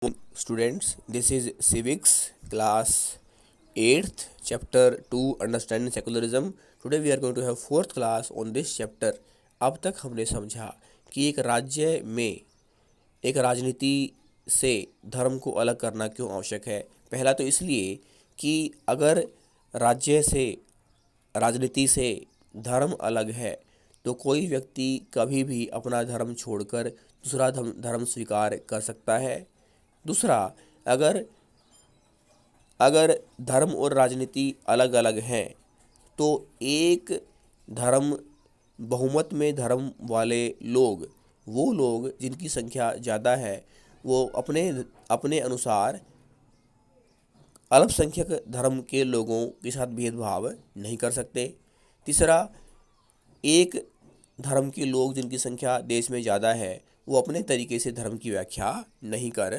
Students, this is civics class 8th chapter 2 understanding secularism. Today we are going to have fourth class on this chapter. अब तक हमने समझा कि एक राज्य में एक राजनीति से धर्म को अलग करना क्यों आवश्यक है। पहला तो इसलिए कि अगर राज्य से राजनीति से धर्म अलग है तो कोई व्यक्ति कभी भी अपना धर्म छोड़कर दूसरा धर्म स्वीकार कर सकता है। दूसरा, अगर अगर धर्म और राजनीति अलग अलग हैं तो एक धर्म बहुमत में धर्म वाले लोग, वो लोग जिनकी संख्या ज़्यादा है, वो अपने अपने अनुसार अल्पसंख्यक धर्म के लोगों के साथ भेदभाव नहीं कर सकते। तीसरा, एक धर्म के लोग जिनकी संख्या देश में ज़्यादा है, वो अपने तरीके से धर्म की व्याख्या नहीं कर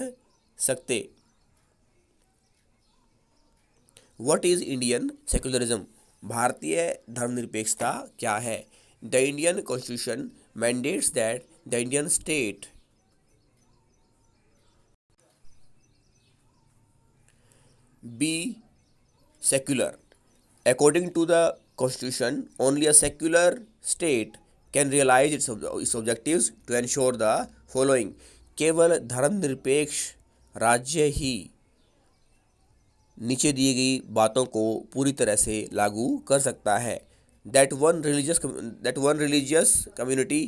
सकते। What is Indian secularism? भारतीय धर्मनिरपेक्षता क्या है? The Indian constitution mandates that the Indian state be secular. According to the constitution, only a secular state can realize its objectives to ensure the following. केवल धर्मनिरपेक्ष राज्य ही नीचे दी गई बातों को पूरी तरह से लागू कर सकता है। That one religious community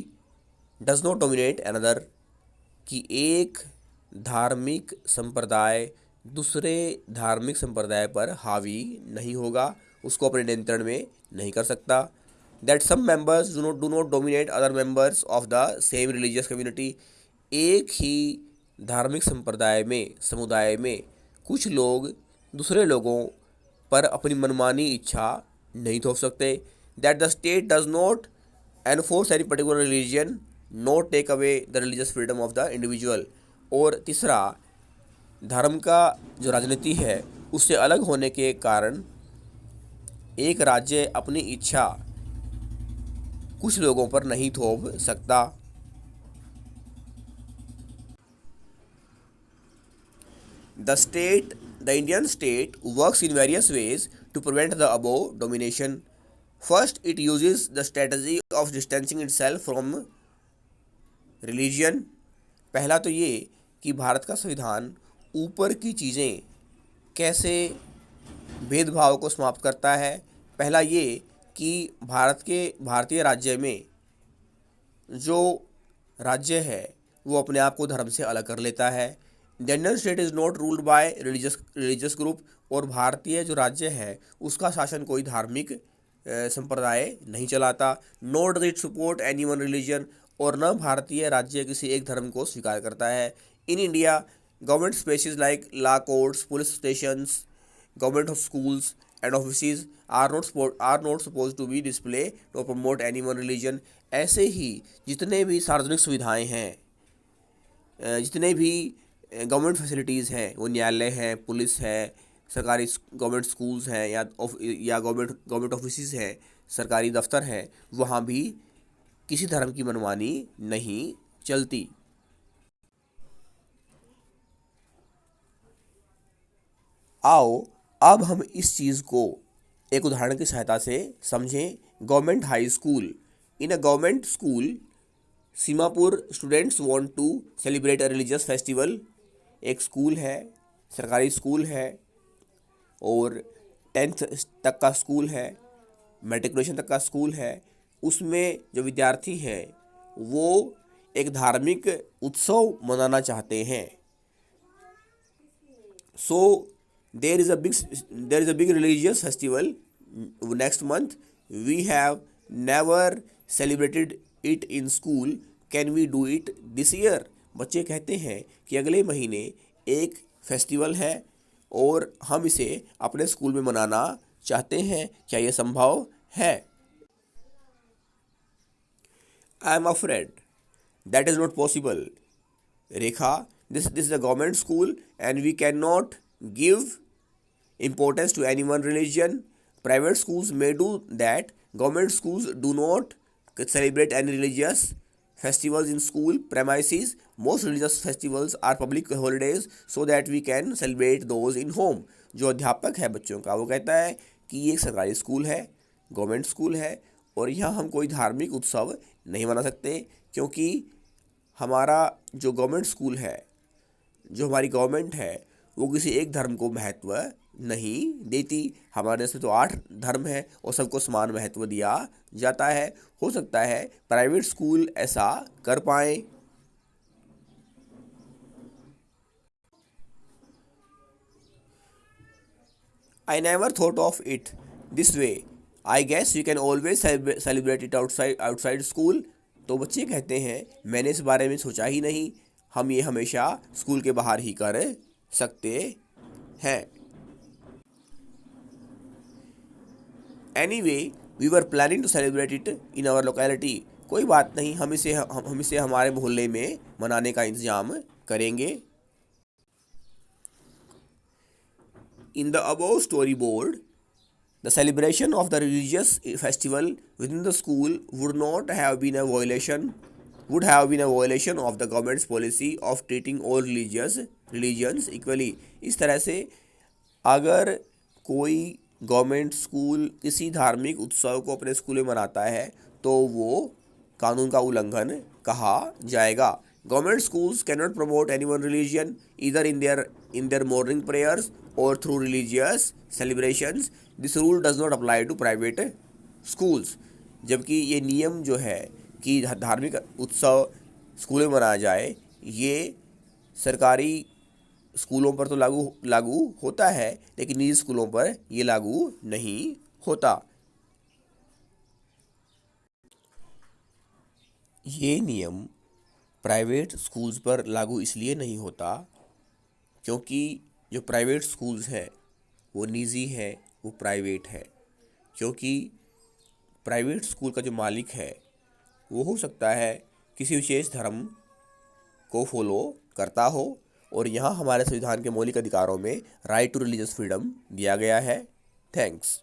does not dominate another. कि एक धार्मिक संप्रदाय दूसरे धार्मिक संप्रदाय पर हावी नहीं होगा, उसको अपने नियंत्रण में नहीं कर सकता। That some members do not dominate other members of the same religious community. एक ही धार्मिक समुदाय में कुछ लोग दूसरे लोगों पर अपनी मनमानी इच्छा नहीं थोप सकते। That the state does not enforce any particular religion, not take away the religious freedom of the individual. और तीसरा, धर्म का जो राजनीति है उससे अलग होने के कारण एक राज्य अपनी इच्छा कुछ लोगों पर नहीं थोप सकता। The Indian state works in various ways to prevent the above domination. First, it uses the strategy of distancing itself from religion. पहला तो ये कि भारत का संविधान ऊपर की चीज़ें कैसे भेदभाव को समाप्त करता है। पहला ये कि भारतीय राज्य में जो राज्य है वो अपने आप को धर्म से अलग कर लेता है। The Indian state is not ruled by religious group. और भारतीय जो राज्य है उसका शासन कोई धार्मिक संप्रदाय नहीं चलाता। Not does it support any one religion. और न भारतीय राज्य किसी एक धर्म को स्वीकार करता है। In India, government spaces like law courts, police stations, government schools and offices are not suppose to be display to promote any one religion. ऐसे ही जितने भी सार्वजनिक सुविधाएं हैं, जितने भी गवर्नमेंट फैसिलिटीज़ हैं, वो न्यायालय हैं, पुलिस है, सरकारी गवर्नमेंट स्कूल्स हैं या गवर्नमेंट ऑफिसेज हैं, सरकारी दफ्तर हैं, वहाँ भी किसी धर्म की मनमानी नहीं चलती। आओ अब हम इस चीज़ को एक उदाहरण की सहायता से समझें। Government high school. In a government school Seemapur, students want to celebrate a religious festival. एक स्कूल है, सरकारी स्कूल है और 10th तक का स्कूल है, मैट्रिकुलेशन तक का स्कूल है। उसमें जो विद्यार्थी हैं वो एक धार्मिक उत्सव मनाना चाहते हैं। So there is a big religious festival next month. We have never celebrated it in school, can we do it this year? बच्चे कहते हैं कि अगले महीने एक फेस्टिवल है और हम इसे अपने स्कूल में मनाना चाहते हैं, क्या यह संभव है? I am afraid that is not possible. Rekha, this is the government school and we can not give importance to any one religion. Private schools may do that. Government schools do not celebrate any religious festivals in school premises. Most religious festivals are public holidays so that we can celebrate those in home. जो अध्यापक है बच्चों का, वो कहता है कि ये एक सरकारी स्कूल है, गवर्नमेंट स्कूल है, और यहाँ हम कोई धार्मिक उत्सव नहीं मना सकते, क्योंकि हमारा जो गवर्नमेंट स्कूल है, जो हमारी गवर्नमेंट है, वो किसी एक धर्म को महत्व नहीं देती। हमारे देश में तो 8 धर्म है और सबको समान महत्व दिया जाता है। हो सकता है प्राइवेट स्कूल ऐसा कर पाए। I never thought of it this way, I guess you can always celebrate it outside school. तो बच्चे कहते हैं, मैंने इस बारे में सोचा ही नहीं, हम ये हमेशा स्कूल के बाहर ही कर सकते हैं। Anyway we were planning to celebrate it in our locality. कोई बात नहीं, हम इसे हमारे मोहल्ले में मनाने का इंतजाम करेंगे। In the above storyboard, the celebration of the religious festival within the school would have been a violation of the government's policy of treating all religions equally। इस तरह से अगर कोई गवर्नमेंट स्कूल किसी धार्मिक उत्सव को अपने स्कूल में मनाता है तो वो कानून का उल्लंघन कहा जाएगा। Government schools cannot promote anyone's religion either in their morning prayers or through religious celebrations। This rule does not apply to private schools। जबकि ये नियम जो है कि धार्मिक उत्सव स्कूल में मनाया जाए, ये सरकारी स्कूलों पर तो लागू होता है, लेकिन निजी स्कूलों पर ये लागू नहीं होता। ये नियम प्राइवेट स्कूल्स पर लागू इसलिए नहीं होता क्योंकि जो प्राइवेट स्कूल्स हैं वो निजी है, वो प्राइवेट है। क्योंकि प्राइवेट स्कूल का जो मालिक है वो हो सकता है किसी विशेष धर्म को फॉलो करता हो, और यहाँ हमारे संविधान के मौलिक अधिकारों में राइट टू रिलीजियस फ्रीडम दिया गया है। थैंक्स।